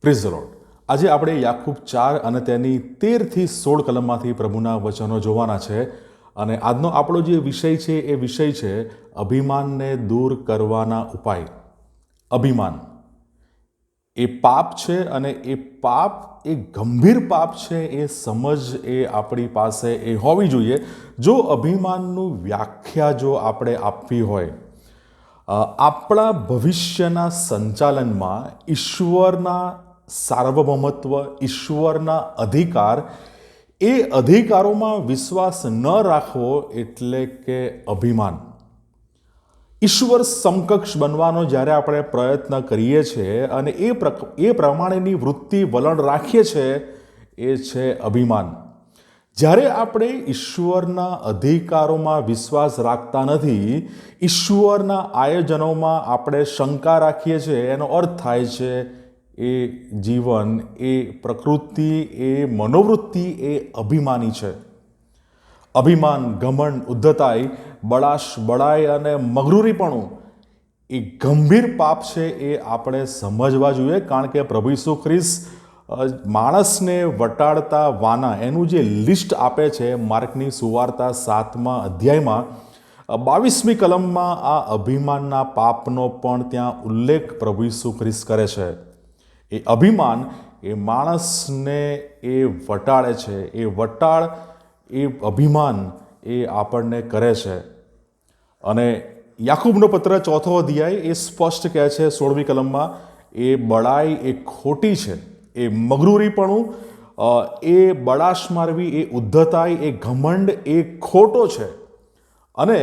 Praise the lord. આજે આપણે યાકૂબ 4 અને તેની 13-16 કલમમાંથી પ્રભુના વચનો જોવાના છે. અને આજનો આપણો જે વિષય છે એ વિષય છે અભિમાનને દૂર કરવાના ઉપાય. અભિમાન એ પાપ છે અને એ પાપ એ ગંભીર પાપ છે, એ સમજ એ આપણી પાસે એ હોવી જોઈએ. જો અભિમાનનું વ્યાખ્યા જો આપણે આપવી હોય, આપણા ભવિષ્યના સંચાલનમાં ઈશ્વરના સાર્વભૌમત્વ, ઈશ્વરના અધિકાર, એ અધિકારોમાં વિશ્વાસ ન રાખવો એટલે કે અભિમાન. ઈશ્વર સમકક્ષ બનવાનો જ્યારે આપણે પ્રયત્ન કરીએ છીએ અને એ પ્રમાણેની વૃત્તિ વલણ રાખીએ છીએ, એ છે અભિમાન. જ્યારે આપણે ઈશ્વરના અધિકારોમાં વિશ્વાસ રાખતા નથી, ઈશ્વરના આયોજનોમાં આપણે શંકા રાખીએ છીએ, એનો અર્થ થાય છે એ જીવન, એ પ્રકૃતિ, એ મનોવૃત્તિ એ અભિમાની છે. અભિમાન, ઘમંડ, ઉદ્ધતાઈ, બળાશ, બળાઈ અને મગરૂરીપણું એ ગંભીર પાપ છે. એ આપણે સમજવા જોઈએ, કારણ કે પ્રભુ ઈસુ ખ્રિસ્ત માણસને વટાળતા વાના એનું જે લિસ્ટ આપે છે, માર્કની સુવાર્તા 7મા અધ્યાયમાં 22મી કલમમાં આ અભિમાનના પાપનો પણ ત્યાં ઉલ્લેખ પ્રભુ ઈસુ ખ્રિસ્ત કરે છે. એ અભિમાન એ માણસને એ વટાળે છે, એ વટાળ, એ અભિમાન એ આપણને કરે છે. અને યાકૂબનો પત્ર 4થો અધ્યાય એ સ્પષ્ટ કહે છે 16મી કલમમાં, એ બળાઈ એ ખોટી છે, એ મગરૂરીપણું, એ બળાશ મારવી, એ ઉદ્ધતાઈ, એ ઘમંડ એ ખોટો છે. અને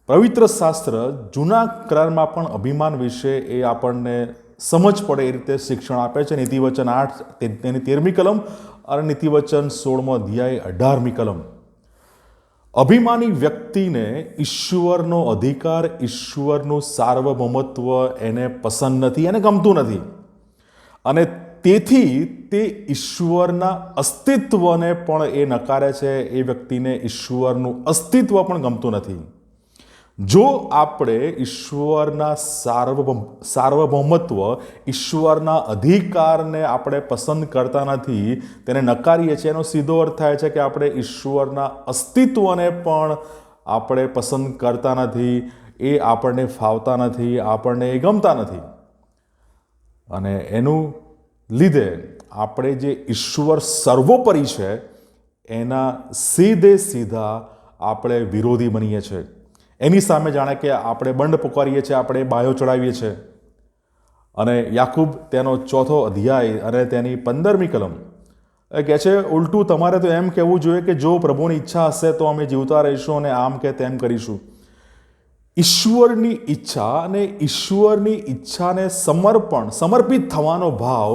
પવિત્ર શાસ્ત્ર જૂના કરારમાં પણ અભિમાન વિશે એ આપણને સમજ પડે એ રીતે શિક્ષણ આપે છે. નીતિવચન 8 તેની 13મી કલમ અને નીતિવચન 16મો અધ્યાય 18મી કલમ. અભિમાની વ્યક્તિને ઈશ્વરનો અધિકાર, ઈશ્વરનું સાર્વભૌમત્વ એને પસંદ નથી, એને ગમતું નથી. અને તેથી તે ઈશ્વરના અસ્તિત્વને પણ એ નકારે છે. એ વ્યક્તિને ઈશ્વરનું અસ્તિત્વ પણ ગમતું નથી. જો આપણે ઈશ્વરના સાર્વભૌમત્વ, ઈશ્વરના અધિકારને આપણે પસંદ કરતા નથી, તેને નકારીએ છીએ, એનો સીધો અર્થ થાય છે કે આપણે ઈશ્વરના અસ્તિત્વને પણ આપણે પસંદ કરતા નથી. એ આપણને ફાવતા નથી, આપણને એ ગમતા નથી. અને એનું લીધે આપણે જે ઈશ્વર સર્વોપરી છે એના સીધા આપણે વિરોધી બનીએ છીએ. એની સામે જાણે કે આપણે બંડ પુકારીએ છીએ, આપણે બાયો ચડાવીએ છીએ. અને યાકૂબ તેનો 4થો અધ્યાય અને તેની 15મી કલમ એ કહે છે, ઉલટું તમારે તો એમ કહેવું જોઈએ કે જો પ્રભુની ઈચ્છા હશે તો અમે જીવતા રહીશું અને આમ કે તેમ કરીશું. ઈશ્વરની ઈચ્છા અને ઈશ્વરની ઈચ્છાને સમર્પિત થવાનો ભાવ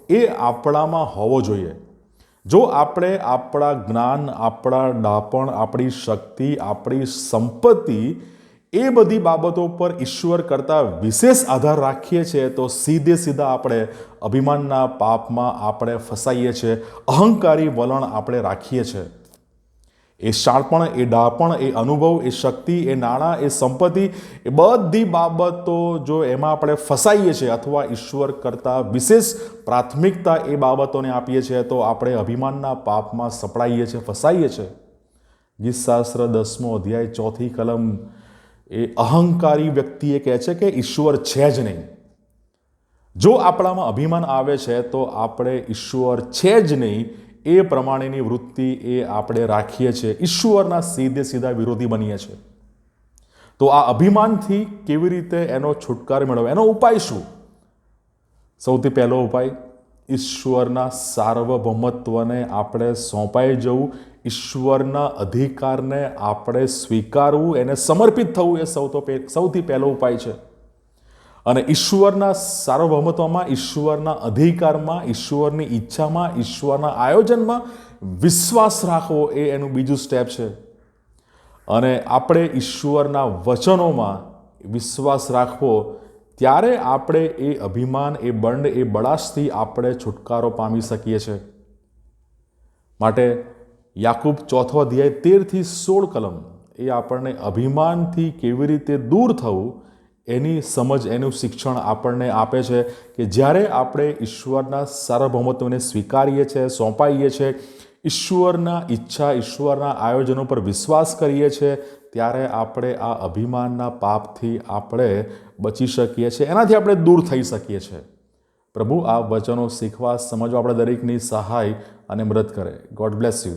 એ આપણામાં હોવો જોઈએ. જો આપણે આપણા જ્ઞાન, આપણા ડાપણ, આપણી શક્તિ, આપણી સંપત્તિ, એ બધી બાબતો પર ઈશ્વર કરતાં વિશેષ આધાર રાખીએ છીએ, તો સીધા આપણે અભિમાનના પાપમાં આપણે ફસાઈએ છીએ. અહંકારી વલણ આપણે રાખીએ છીએ. એ શાણપણ, એ ડાપણ, એ અનુભવ, એ શક્તિ, એ નાણાં, એ સંપત્તિ, એ બધી બાબતો જો એમાં આપણે ફસાઈએ છીએ અથવા ઈશ્વર કરતાં વિશેષ પ્રાથમિકતા એ બાબતોને આપીએ છીએ, તો આપણે અભિમાનના પાપમાં સપડાઈએ છીએ, ફસાઈએ છીએ. ગીતશાસ્ત્ર 10મો અધ્યાય 4થી કલમ એ અહંકારી વ્યક્તિએ કહે છે કે ઈશ્વર છે જ નહીં. જો આપણામાં અભિમાન આવે છે તો આપણે ઈશ્વર છે જ નહીં એ પ્રમાણેની વૃત્તિ એ આપણે રાખીએ છીએ, ઈશ્વરના સીધા વિરોધી બનીએ છીએ. તો આ અભિમાનથી કેવી રીતે એનો છુટકારો મેળવવો, એનો ઉપાય શું? સૌથી પહેલો ઉપાય, ઈશ્વરના સાર્વભૌમત્વને આપણે સોંપાઈ જવું, ઈશ્વરના અધિકારને આપણે સ્વીકારવું, એને સમર્પિત થવું, એ સૌથી પહેલો ઉપાય છે. અને ઈશ્વરના સાર્વભૌમત્વમાં, ઈશ્વરના અધિકારમાં, ઈશ્વરની ઈચ્છામાં, ઈશ્વરના આયોજનમાં વિશ્વાસ રાખવો, એ એનું બીજું સ્ટેપ છે. અને આપણે ઈશ્વરના વચનોમાં વિશ્વાસ રાખવો, ત્યારે આપણે એ અભિમાન, એ બંડ, એ બળાશથી આપણે છુટકારો પામી શકીએ છીએ. માટે યાકૂબ 4થો અધ્યાય 13થી 16 કલમ એ આપણને અભિમાનથી કેવી રીતે દૂર થવું એની સમજ, એનું શિક્ષણ આપણને આપે છે કે જ્યારે આપણે ઈશ્વરના સાર્વભૌમત્વને સ્વીકારીએ છીએ, સોંપાઈએ છીએ, ઈશ્વરના ઈચ્છા, ઈશ્વરના આયોજનો પર વિશ્વાસ કરીએ છીએ, ત્યારે આપણે આ અભિમાનના પાપથી આપણે બચી શકીએ છીએ, એનાથી આપણે દૂર થઈ શકીએ છીએ. પ્રભુ આ વચનો શીખવા, સમજવા આપણે દરેકની સહાય અને મદદ કરે. God bless you.